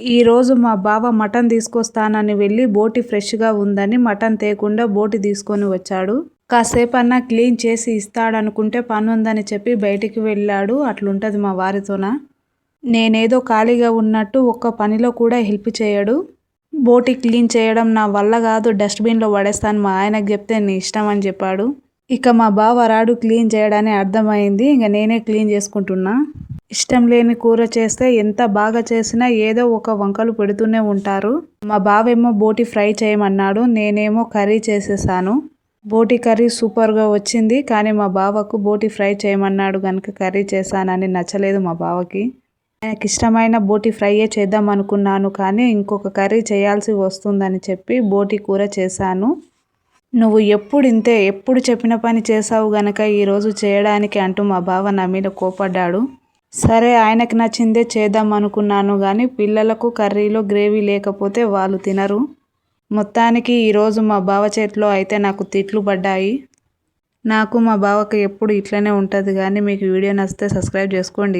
ఈరోజు మా బావ మటన్ తీసుకొస్తానని వెళ్ళి బోటి ఫ్రెష్గా ఉందని మటన్ తేకుండా బోటి తీసుకొని వచ్చాడు. కాసేపన్నా క్లీన్ చేసి ఇస్తాడనుకుంటే పనుందని చెప్పి బయటికి వెళ్ళాడు. అట్లుంటది మా వారితోన. నేనేదో ఖాళీగా ఉన్నట్టు ఒక్క పనిలో కూడా హెల్ప్ చేయడు. బోటి క్లీన్ చేయడం నా వల్ల కాదు, డస్ట్బిన్లో పడేస్తాను మా ఆయనకు చెప్తే నీ ఇష్టం అని చెప్పాడు. ఇక మా బావ రాడు క్లీన్ చేయడానికి అర్థమైంది. ఇంక నేనే క్లీన్ చేసుకుంటున్నా. ఇష్టం లేని కూర చేస్తే ఎంత బాగా చేసినా ఏదో ఒక వంకలు పెడుతూనే ఉంటారు. మా బావేమో బోటి ఫ్రై చేయమన్నాడు, నేనేమో కర్రీ చేసేసాను. బోటి కర్రీ సూపర్గా వచ్చింది. కానీ మా బావకు బోటి ఫ్రై చేయమన్నాడు కనుక కర్రీ చేశానని నచ్చలేదు మా బావకి. ఆయనకి ఇష్టమైన బోటి ఫ్రైయే చేద్దాం అనుకున్నాను, కానీ ఇంకొక కర్రీ చేయాల్సి వస్తుందని చెప్పి బోటి కూర చేశాను. నువ్వు ఎప్పుడు ఇంతే, ఎప్పుడు చెప్పిన పని చేసావు గనక ఈరోజు చేయడానికి అంటూ మా బావ నా మీద కోపడ్డాడు. సరే ఆయనకు నచ్చిందే చేద్దాం అనుకున్నాను, కానీ పిల్లలకు కర్రీలో గ్రేవీ లేకపోతే వాళ్ళు తినరు. మొత్తానికి ఈరోజు మా బావ చేతిలో అయితే నాకు తిట్లు పడ్డాయి. నాకు మా బావకి ఎప్పుడు ఇట్లనే ఉంటుంది. కానీ మీకు వీడియో నచ్చితే సబ్స్క్రైబ్ చేసుకోండి.